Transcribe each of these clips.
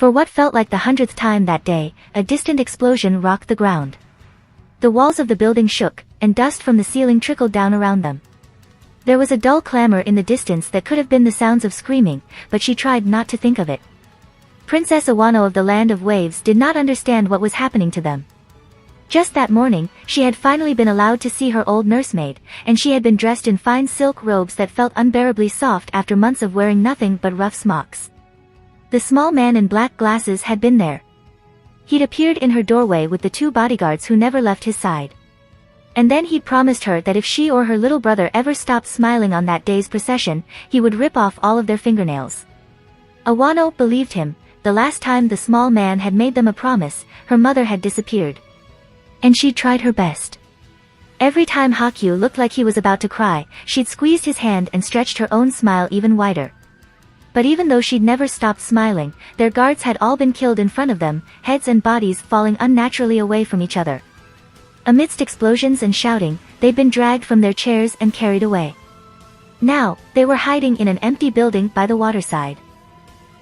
For what felt like the 100th time that day, a distant explosion rocked the ground. The walls of the building shook, and dust from the ceiling trickled down around them. There was a dull clamor in the distance that could have been the sounds of screaming, but she tried not to think of it. Princess Awano of the Land of Waves did not understand what was happening to them. Just that morning, she had finally been allowed to see her old nursemaid, and she had been dressed in fine silk robes that felt unbearably soft after months of wearing nothing but rough smocks. The small man in black glasses had been there. He'd appeared in her doorway with the two bodyguards who never left his side. And then he'd promised her that if she or her little brother ever stopped smiling on that day's procession, he would rip off all of their fingernails. Awano believed him. The last time the small man had made them a promise, her mother had disappeared. And she'd tried her best. Every time Hakyu looked like he was about to cry, she'd squeezed his hand and stretched her own smile even wider. But even though she'd never stopped smiling, their guards had all been killed in front of them, heads and bodies falling unnaturally away from each other. Amidst explosions and shouting, they'd been dragged from their chairs and carried away. Now, they were hiding in an empty building by the waterside.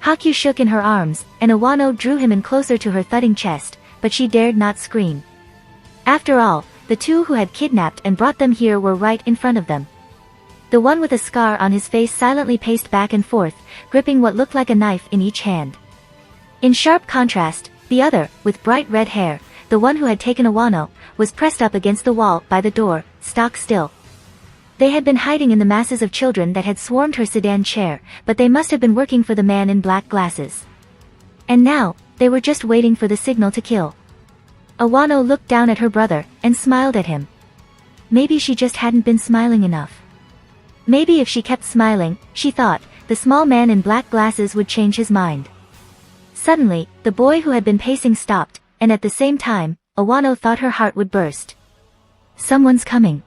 Hakyu shook in her arms, and Awano drew him in closer to her thudding chest, but she dared not scream. After all, the two who had kidnapped and brought them here were right in front of them. The one with a scar on his face silently paced back and forth, gripping what looked like a knife in each hand. In sharp contrast, the other, with bright red hair, the one who had taken Awano, was pressed up against the wall by the door, stock still. They had been hiding in the masses of children that had swarmed her sedan chair, but they must have been working for the man in black glasses. And now, they were just waiting for the signal to kill. Awano looked down at her brother, and smiled at him. Maybe she just hadn't been smiling enough. Maybe if she kept smiling, she thought, the small man in black glasses would change his mind. Suddenly, the boy who had been pacing stopped, and at the same time, Awano thought her heart would burst. Someone's coming.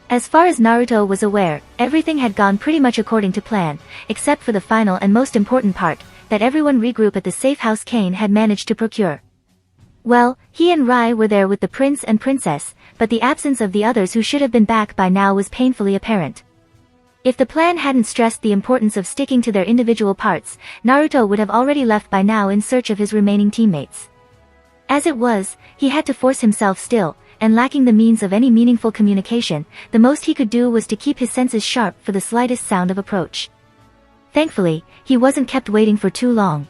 As far as Naruto was aware, everything had gone pretty much according to plan, except for the final and most important part, that everyone regroup at the safe house Kane had managed to procure. Well, he and Rai were there with the prince and princess, but the absence of the others who should have been back by now was painfully apparent. If the plan hadn't stressed the importance of sticking to their individual parts, Naruto would have already left by now in search of his remaining teammates. As it was, he had to force himself still, and lacking the means of any meaningful communication, the most he could do was to keep his senses sharp for the slightest sound of approach. Thankfully, he wasn't kept waiting for too long.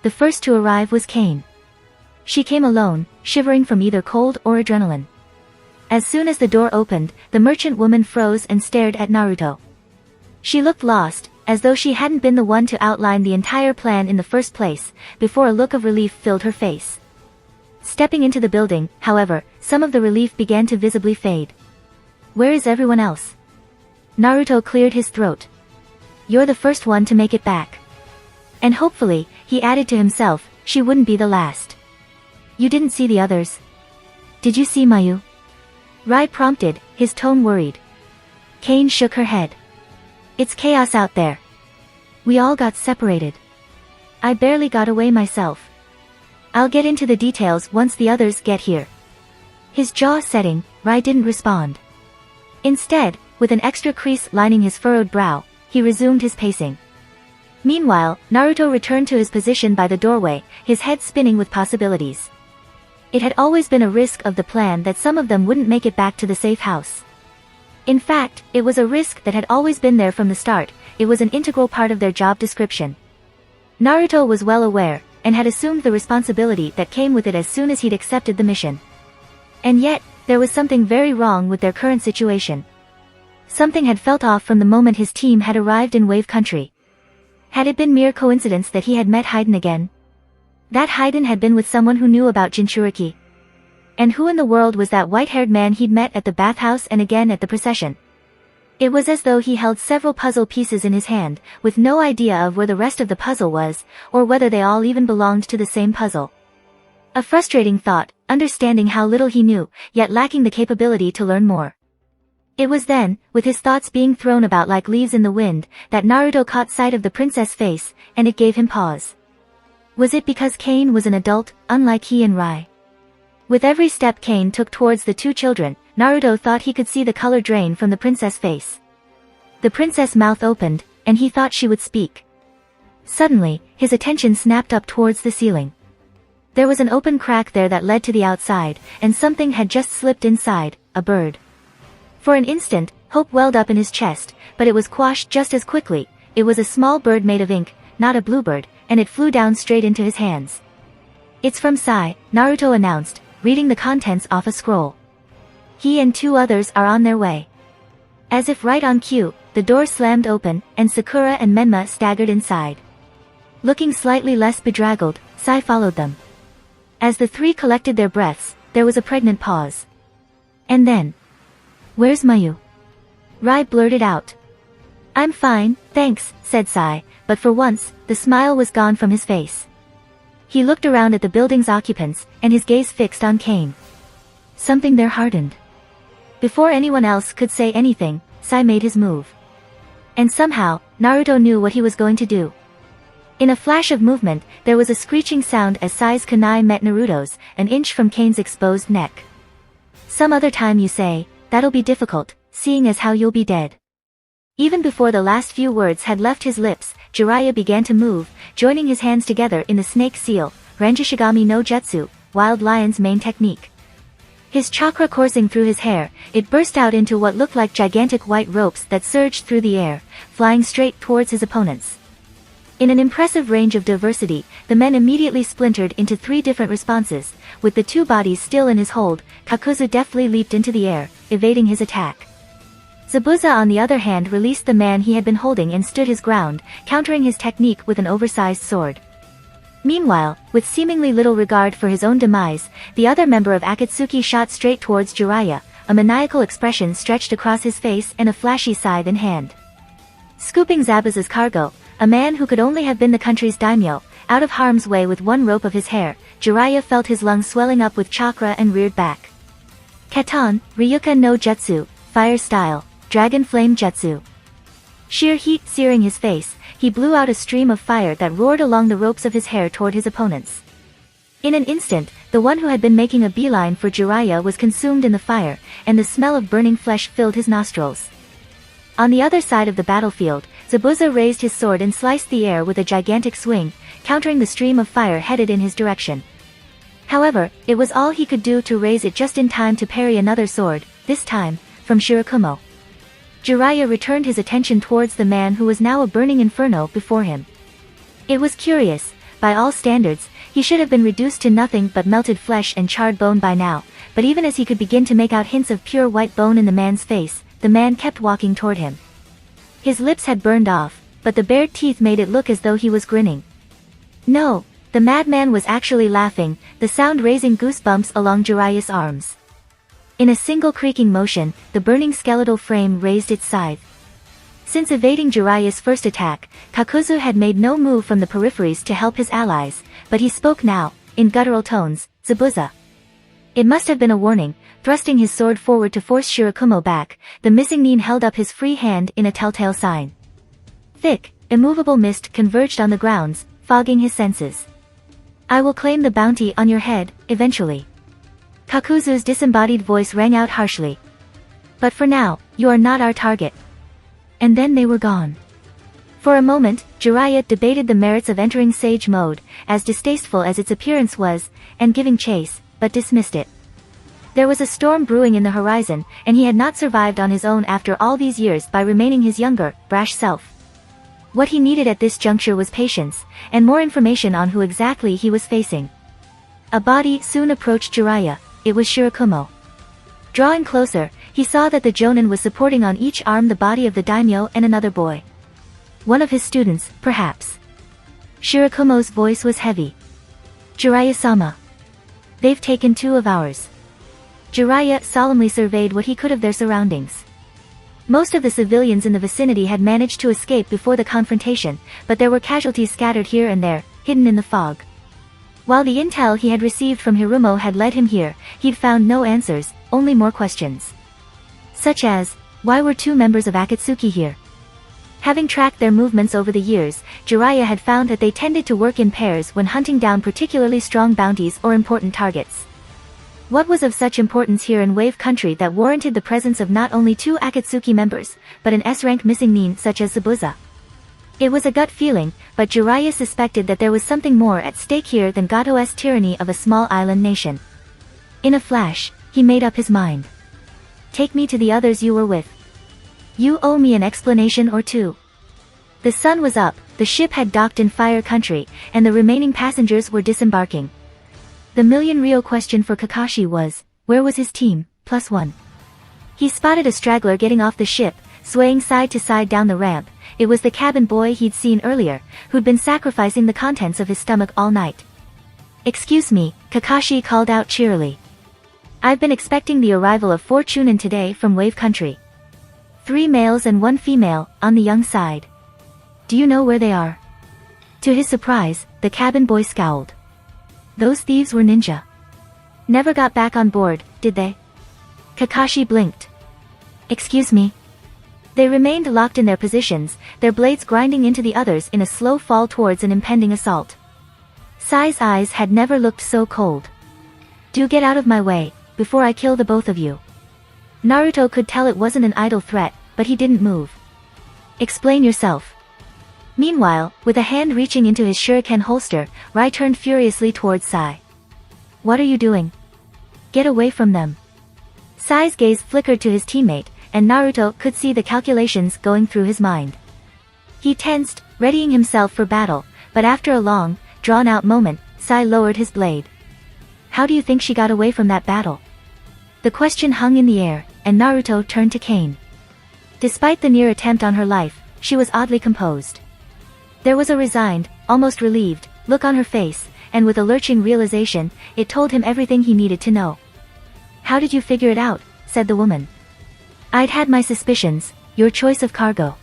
The first to arrive was Kane. She came alone, shivering from either cold or adrenaline. As soon as the door opened, the merchant woman froze and stared at Naruto. She looked lost, as though she hadn't been the one to outline the entire plan in the first place, before a look of relief filled her face. Stepping into the building, however, some of the relief began to visibly fade. Where is everyone else? Naruto cleared his throat. You're the first one to make it back. And hopefully, he added to himself, she wouldn't be the last. You didn't see the others. Did you see Mayu? Rai prompted, his tone worried. Kane shook her head. It's chaos out there. We all got separated. I barely got away myself. I'll get into the details once the others get here. His jaw setting, Rai didn't respond. Instead, with an extra crease lining his furrowed brow, he resumed his pacing. Meanwhile, Naruto returned to his position by the doorway, his head spinning with possibilities. It had always been a risk of the plan that some of them wouldn't make it back to the safe house. In fact, it was a risk that had always been there from the start, it was an integral part of their job description. Naruto was well aware, and had assumed the responsibility that came with it as soon as he'd accepted the mission. And yet, there was something very wrong with their current situation. Something had felt off from the moment his team had arrived in Wave Country. Had it been mere coincidence that he had met Haiden again? That Haiden had been with someone who knew about Jinchuriki. And who in the world was that white-haired man he'd met at the bathhouse and again at the procession? It was as though he held several puzzle pieces in his hand, with no idea of where the rest of the puzzle was, or whether they all even belonged to the same puzzle. A frustrating thought, understanding how little he knew, yet lacking the capability to learn more. It was then, with his thoughts being thrown about like leaves in the wind, that Naruto caught sight of the princess' face, and it gave him pause. Was it because Kane was an adult, unlike he and Rai? With every step Kane took towards the two children, Naruto thought he could see the color drain from the princess' face. The princess' mouth opened, and he thought she would speak. Suddenly, his attention snapped up towards the ceiling. There was an open crack there that led to the outside, and something had just slipped inside, a bird. For an instant, hope welled up in his chest, but it was quashed just as quickly. It was a small bird made of ink, not a bluebird, and it flew down straight into his hands. "It's from Sai," Naruto announced, reading the contents off a scroll. "He and 2 others are on their way." As if right on cue, the door slammed open, and Sakura and Menma staggered inside. Looking slightly less bedraggled, Sai followed them. As the 3 collected their breaths, there was a pregnant pause. And then, "Where's Mayu?" Rai blurted out. "I'm fine, thanks," said Sai, but for once, the smile was gone from his face. He looked around at the building's occupants, and his gaze fixed on Kane. Something there hardened. Before anyone else could say anything, Sai made his move. And somehow, Naruto knew what he was going to do. In a flash of movement, there was a screeching sound as Sai's kunai met Naruto's, an inch from Kane's exposed neck. "Some other time you say, that'll be difficult, seeing as how you'll be dead." Even before the last few words had left his lips, Jiraiya began to move, joining his hands together in the snake seal, Ranjishigami no Jutsu, Wild Lion's main technique. His chakra coursing through his hair, it burst out into what looked like gigantic white ropes that surged through the air, flying straight towards his opponents. In an impressive range of diversity, the men immediately splintered into 3 different responses. With the 2 bodies still in his hold, Kakuzu deftly leaped into the air, evading his attack. Zabuza on the other hand released the man he had been holding and stood his ground, countering his technique with an oversized sword. Meanwhile, with seemingly little regard for his own demise, the other member of Akatsuki shot straight towards Jiraiya, a maniacal expression stretched across his face and a flashy scythe in hand. Scooping Zabuza's cargo, a man who could only have been the country's daimyo, out of harm's way with 1 rope of his hair, Jiraiya felt his lungs swelling up with chakra and reared back. Katan, Ryuka no Jutsu, Fire Style, Dragon Flame Jutsu. Sheer heat searing his face, he blew out a stream of fire that roared along the ropes of his hair toward his opponents. In an instant, the one who had been making a beeline for Jiraiya was consumed in the fire, and the smell of burning flesh filled his nostrils. On the other side of the battlefield, Zabuza raised his sword and sliced the air with a gigantic swing, countering the stream of fire headed in his direction. However, it was all he could do to raise it just in time to parry another sword, this time, from Shirakumo. Jiraiya returned his attention towards the man who was now a burning inferno before him. It was curious, by all standards, he should have been reduced to nothing but melted flesh and charred bone by now, but even as he could begin to make out hints of pure white bone in the man's face, the man kept walking toward him. His lips had burned off, but the bared teeth made it look as though he was grinning. No, the madman was actually laughing, the sound raising goosebumps along Jiraiya's arms. In a single creaking motion, the burning skeletal frame raised its scythe. Since evading Jiraiya's first attack, Kakuzu had made no move from the peripheries to help his allies, but he spoke now, in guttural tones, "Zabuza." It must have been a warning. Thrusting his sword forward to force Shirakumo back, the missing nin held up his free hand in a telltale sign. Thick, immovable mist converged on the grounds, fogging his senses. "I will claim the bounty on your head, eventually." Kakuzu's disembodied voice rang out harshly. "But for now, you are not our target." And then they were gone. For a moment, Jiraiya debated the merits of entering Sage Mode, as distasteful as its appearance was, and giving chase, but dismissed it. There was a storm brewing in the horizon, and he had not survived on his own after all these years by remaining his younger, brash self. What he needed at this juncture was patience, and more information on who exactly he was facing. A body soon approached Jiraiya. It was Shirakumo. Drawing closer, he saw that the jonin was supporting on each arm the body of the daimyo and another boy. One of his students, perhaps. Shirakumo's voice was heavy. "Jiraiya-sama. They've taken 2 of ours." Jiraiya solemnly surveyed what he could of their surroundings. Most of the civilians in the vicinity had managed to escape before the confrontation, but there were casualties scattered here and there, hidden in the fog. While the intel he had received from Hirumo had led him here, he'd found no answers, only more questions. Such as, why were 2 members of Akatsuki here? Having tracked their movements over the years, Jiraiya had found that they tended to work in pairs when hunting down particularly strong bounties or important targets. What was of such importance here in Wave Country that warranted the presence of not only 2 Akatsuki members, but an S-rank missing nin such as Zabuza? It was a gut feeling, but Jiraiya suspected that there was something more at stake here than Gato's tyranny of a small island nation. In a flash, he made up his mind. Take me to the others you were with. You owe me an explanation or two. The sun was up, the ship had docked in Fire Country, and the remaining passengers were disembarking. The million real question for Kakashi was, where was his team, +1? He spotted a straggler getting off the ship, swaying side to side down the ramp. It was the cabin boy he'd seen earlier, who'd been sacrificing the contents of his stomach all night. Excuse me, Kakashi called out cheerily. I've been expecting the arrival of 4 Chunin today from Wave Country. 3 males and 1 female, on the young side. Do you know where they are? To his surprise, the cabin boy scowled. Those thieves were ninja. Never got back on board, did they? Kakashi blinked. Excuse me. They remained locked in their positions, their blades grinding into the others in a slow fall towards an impending assault. Sai's eyes had never looked so cold. Do get out of my way, before I kill the both of you. Naruto could tell it wasn't an idle threat, but he didn't move. Explain yourself. Meanwhile, with a hand reaching into his shuriken holster, Rai turned furiously towards Sai. What are you doing? Get away from them. Sai's gaze flickered to his teammate, and Naruto could see the calculations going through his mind. He tensed, readying himself for battle, but after a long, drawn-out moment, Sai lowered his blade. How do you think she got away from that battle? The question hung in the air, and Naruto turned to Kane. Despite the near attempt on her life, she was oddly composed. There was a resigned, almost relieved, look on her face, and with a lurching realization, it told him everything he needed to know. How did you figure it out? Said the woman. I'd had my suspicions, your choice of cargo.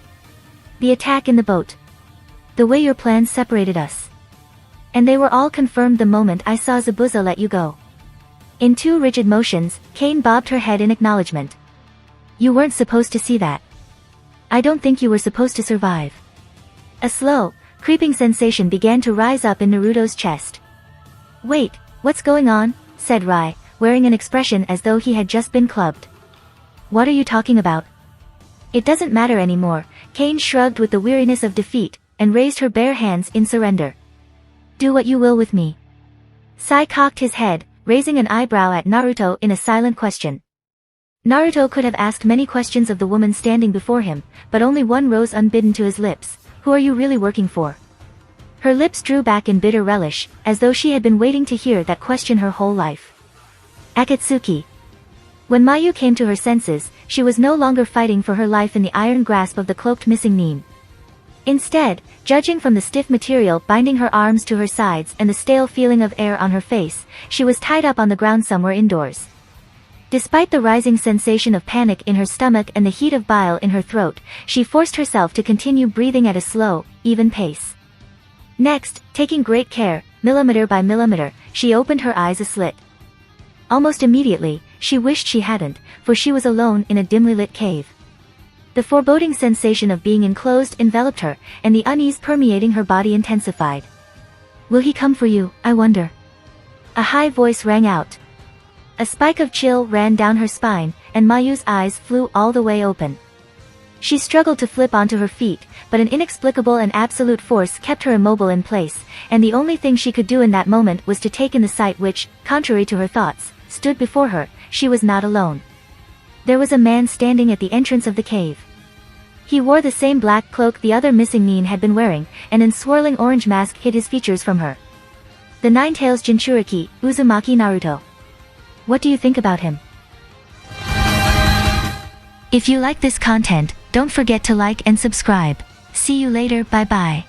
The attack in the boat. The way your plans separated us. And they were all confirmed the moment I saw Zabuza let you go. In 2 rigid motions, Kane bobbed her head in acknowledgement. You weren't supposed to see that. I don't think you were supposed to survive. A slow, creeping sensation began to rise up in Naruto's chest. Wait, what's going on? Said Rai, wearing an expression as though he had just been clubbed. What are you talking about? It doesn't matter anymore, Kane shrugged with the weariness of defeat, and raised her bare hands in surrender. Do what you will with me. Sai cocked his head, raising an eyebrow at Naruto in a silent question. Naruto could have asked many questions of the woman standing before him, but only one rose unbidden to his lips. Who are you really working for? Her lips drew back in bitter relish, as though she had been waiting to hear that question her whole life. Akatsuki. When Mayu came to her senses, she was no longer fighting for her life in the iron grasp of the cloaked missing Nin. Instead, judging from the stiff material binding her arms to her sides and the stale feeling of air on her face, she was tied up on the ground somewhere indoors. Despite the rising sensation of panic in her stomach and the heat of bile in her throat, she forced herself to continue breathing at a slow, even pace. Next, taking great care, millimeter by millimeter, she opened her eyes a slit. Almost immediately, she wished she hadn't, for she was alone in a dimly lit cave. The foreboding sensation of being enclosed enveloped her, and the unease permeating her body intensified. Will he come for you, I wonder? A high voice rang out. A spike of chill ran down her spine, and Mayu's eyes flew all the way open. She struggled to flip onto her feet, but an inexplicable and absolute force kept her immobile in place, and the only thing she could do in that moment was to take in the sight which, contrary to her thoughts, stood before her. She was not alone. There was a man standing at the entrance of the cave. He wore the same black cloak the other missing Nin had been wearing, and an swirling orange mask hid his features from her. The Nine-Tails Jinchuriki, Uzumaki Naruto. What do you think about him? If you like this content, don't forget to like and subscribe. See you later, bye bye.